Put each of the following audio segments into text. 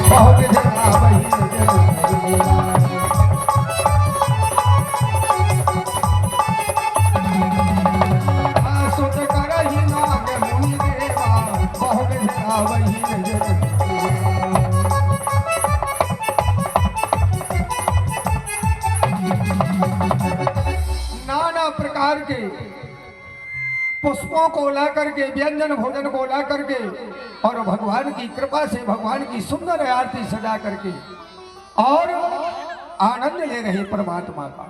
बहुत जगावही नजर सुत करहि नाग मुनि देवा बहुत जगावही नजर नाना प्रकार के पुष्पों को ला करके व्यंजन भोजन को ला करके और भगवान की कृपा से भगवान की सुंदर आरती सजा करके और आनंद ले रहे परमात्मा का।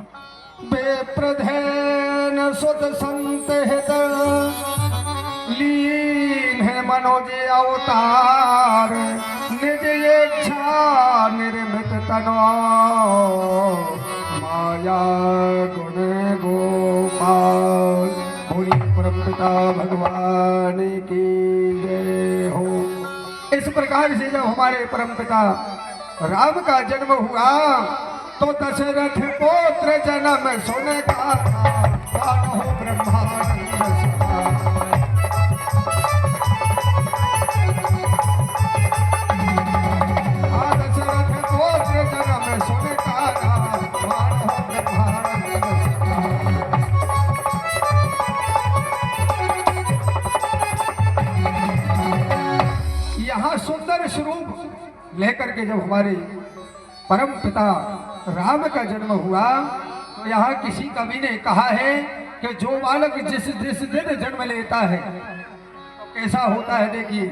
बेप्रधेन सुत संत हित लीन है मनोज अवतार निज इच्छा निर्मित तनवा माया गुण गोपाल। बोली परमपिता भगवान की जय हो। इस प्रकार से जब हमारे परमपिता राम का जन्म हुआ तो दशरथ पुत्र जन्म सुन का ब्रह्मानंद दशरथ पुत्र जन्म सुन का यहाँ सुंदर स्वरूप लेकर के जब हमारे परम पिता राम का जन्म हुआ तो यहाँ किसी कवि ने कहा है कि जो बालक जिस जिस दिन जन्म लेता है तो कैसा होता है। देखिए,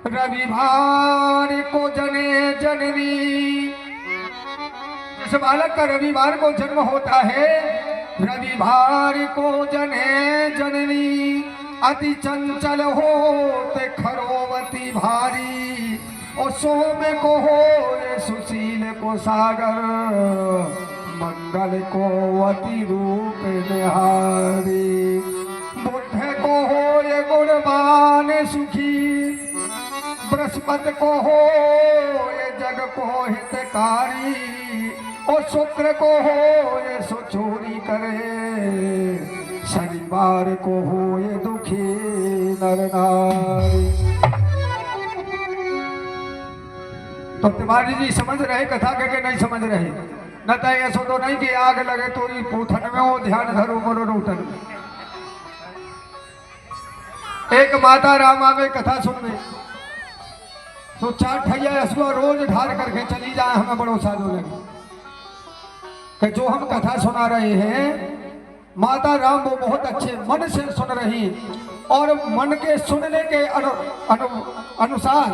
रविवार को जने जननी, जिस बालक का रविवार को जन्म होता है, रविवार को जने जननी अति चंचल होते खरोवती भारी और सोम को हो सुशील को सागर मंगल को अति रूप निहारी बुद्ध को हो ये गुणवान सुखी बृहस्पति को हो ये जग को हितकारी और शुक्र को हो ये सुचोरी करे शनिवार को हो ये दुखी नर नारी। तो तिवारी जी समझ रहे कथा के नहीं समझ रहे? न तो ऐसा तो नहीं कि आग लगे तो पूथन में हो ध्यान धरो मरो रूटन। एक माता राम आवे कथा सुनने तो 4 ठैया असुआ रोज ढार करके चली जाए हमें बड़ो साधु लगे कि जो हम कथा सुना रहे हैं माता राम वो बहुत अच्छे मन से सुन रही और मन के सुनने के अनुसार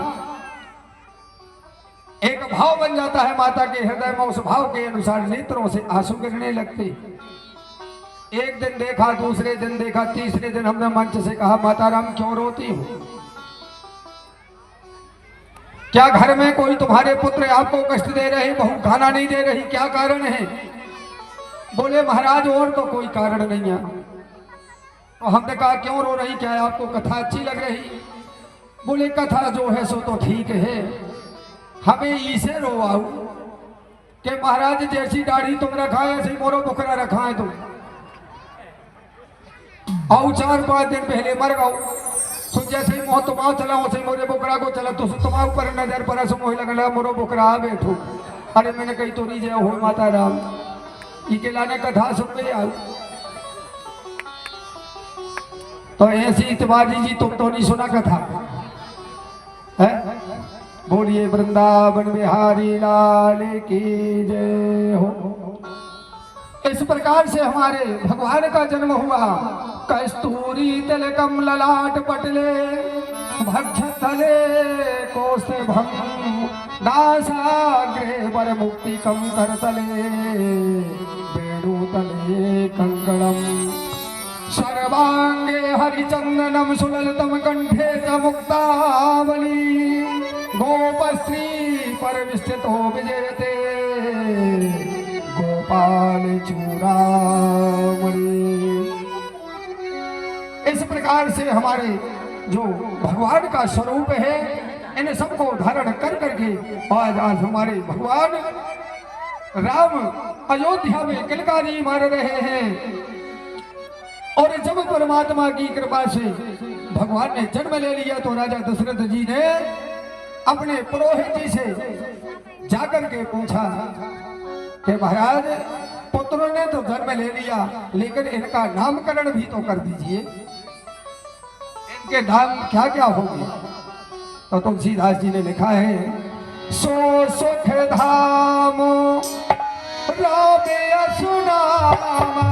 एक भाव बन जाता है माता के हृदय में। उस भाव के अनुसार नेत्रों से आंसू गिरने लगते। एक दिन देखा, दूसरे दिन देखा, तीसरे दिन हमने मंच से कहा माता राम क्यों रोती हो? क्या घर में कोई तुम्हारे पुत्र आपको कष्ट दे रहे, बहू खाना नहीं दे रही, क्या कारण है? बोले महाराज और तो कोई कारण नहीं है। तो हमने कहा क्यों रो रही, क्या आपको कथा अच्छी लग रही? बोले कथा जो है सो तो ठीक है, हमें इसे रोवाओ कि महाराज जैसी दाढ़ी तुम रखा है ऐसे मोरो बुकरा रखा है तुम और 4-5 दिन पहले मर गओ सो जैसे ही मोह तुमाओ चला वैसे मोरे बुकरा को चला तो तुम्हारे ऊपर नजर पर सो मोह लगने लगा मोरो बुकरा आ बैठो। अरे मैंने कही तो नहीं जय हो माता राम के लाने कथा सुन में आओ। तो ऐसी तिवारी जी तुम तो नहीं सुना कथा है? बोलिए वृंदावन बिहारी लाल की जय हो। इस प्रकार से हमारे भगवान का जन्म हुआ। कस्तूरी तिलकम ललाट पटले भक्ष तले कोसे भंग दासाग्रे वर मुक्ति कम कर तले वेणु तले कंगणम सर्वांगे हरिचंदनम सुललितम कंठे च मुक्तावली गोपस्त्री परविष्ठितो विजयते गोपाल चूड़ामणि। इस प्रकार से हमारे जो भगवान का स्वरूप है इन सबको धारण कर करके आज हमारे भगवान राम अयोध्या में किलकारी मार रहे हैं। और जब परमात्मा की कृपा से भगवान ने जन्म ले लिया तो राजा दशरथ जी ने अपने पुरोहित जी से जाकर के पूछा कि महाराज पुत्रों ने तो जन्म ले लिया, लेकिन इनका नामकरण भी तो कर दीजिए, इनके नाम क्या क्या होंगे। तो तुलसीदास जी ने लिखा है, सो सुख धाम रामे असुनामा,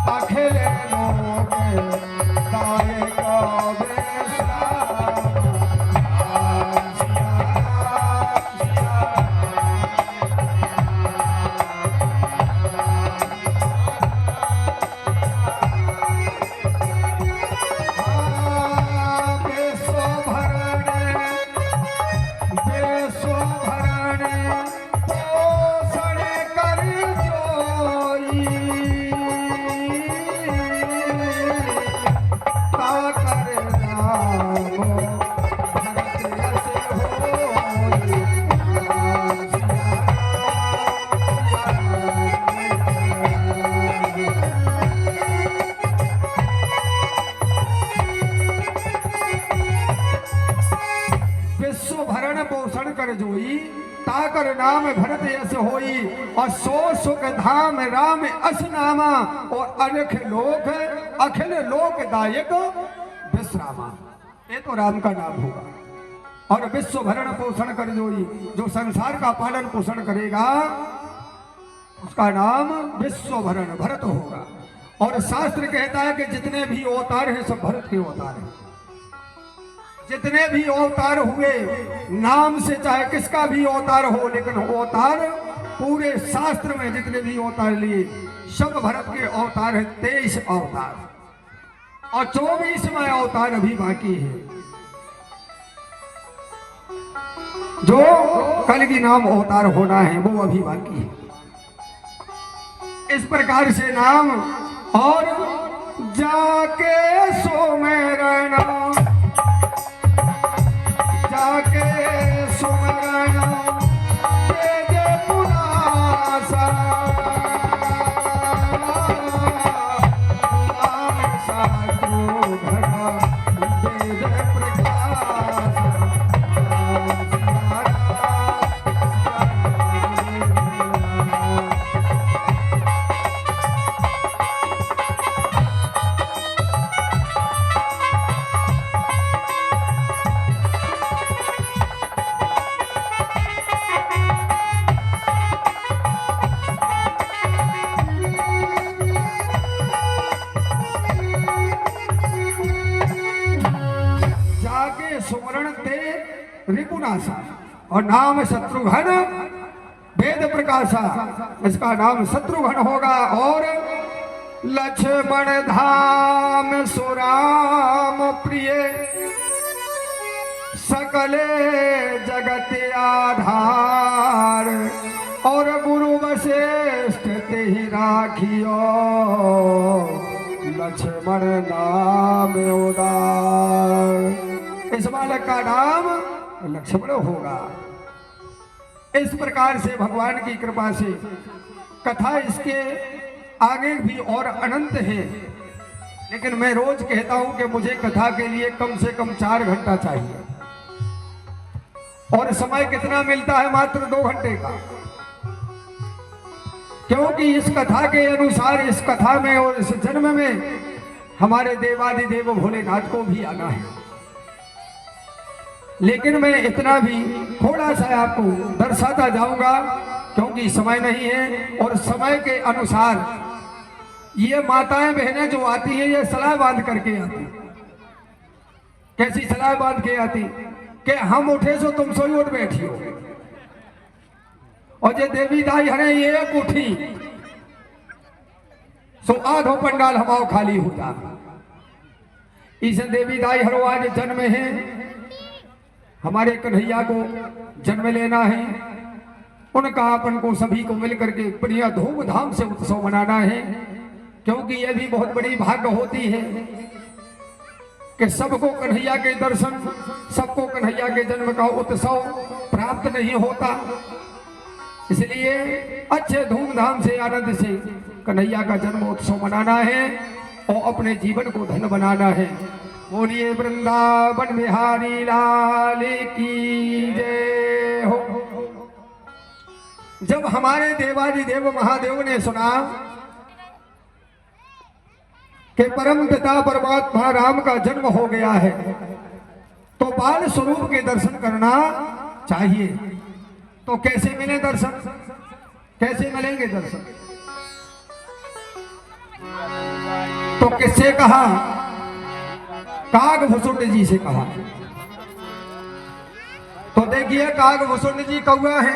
अखिल लोक दाए का विश्राम। जोई ताकर नाम भरत यस होई, और सो सुख धाम राम अस नामा, और अखिल लोक दायक विश्रामा। ये तो राम का नाम होगा। और विश्व भरण पोषण कर जोई, जो संसार का पालन पोषण करेगा उसका नाम विश्व भरण भरत होगा। और शास्त्र कहता है कि जितने भी अवतार हैं सब भरत के अवतार हैं। जितने भी अवतार हुए नाम से, चाहे किसका भी अवतार हो, लेकिन अवतार पूरे शास्त्र में जितने भी अवतार लिए सब भरत के अवतार है। 23 अवतार और 24वां अवतार अभी बाकी है, जो कल की नाम अवतार होना है वो अभी बाकी है। इस प्रकार से नाम और जाके सुमरना, जाके सुमरना वेद पुरासा, शास्त्रो घड़ा वेद प्रकाश। सुमरण ते रिपुनासा, और नाम शत्रुघ्न वेद प्रकाशा, इसका नाम शत्रुघ्न होगा। और लक्ष्मण धाम सुराम प्रिय, सकले जगत आधार, और गुरु वशिष्ठ ते ही राखियो, लक्ष्मण नाम उदार। इस बालक का नाम लक्ष्मण होगा। इस प्रकार से भगवान की कृपा से कथा इसके आगे भी और अनंत है, लेकिन मैं रोज कहता हूं कि मुझे कथा के लिए कम से कम 4 घंटा चाहिए, और समय कितना मिलता है? मात्र 2 घंटे का। क्योंकि इस कथा के अनुसार, इस कथा में और इस जन्म में हमारे देवादिदेव भोलेनाथ को भी आना है। लेकिन मैं इतना भी थोड़ा सा आपको दर्शाता जाऊंगा, क्योंकि समय नहीं है। और समय के अनुसार ये माताएं बहनें जो आती हैं, ये सलाह बांध करके आती। कैसी सलाह बांध के आती? कि हम उठे सो तुम सोई उठ बैठी हो, और ये देवी दाई हरे एक उठी सो आधो पंडाल हमाओ खाली होता। इस देवी दाई हरो आज जन्म है, हमारे कन्हैया को जन्म लेना है, उनका अपन को सभी को मिलकर के बढ़िया धूमधाम से उत्सव मनाना है। क्योंकि यह भी बहुत बड़ी भाग्य होती है कि सबको कन्हैया के दर्शन, सबको कन्हैया के जन्म का उत्सव प्राप्त नहीं होता। इसलिए अच्छे धूमधाम से आनंद से कन्हैया का जन्म उत्सव मनाना है और अपने जीवन को धन्य बनाना है। बोलिए वृंदावन बिहारी लाल की जय हो। जब हमारे देवादि देव महादेव ने सुना कि परम पिता परमात्मा राम का जन्म हो गया है तो बाल स्वरूप के दर्शन करना चाहिए। तो कैसे मिले दर्शन, कैसे मिलेंगे दर्शन? तो किससे कहा? कागभूषुंड जी से कहा। तो देखिए कागभूषुंड जी कौआ है।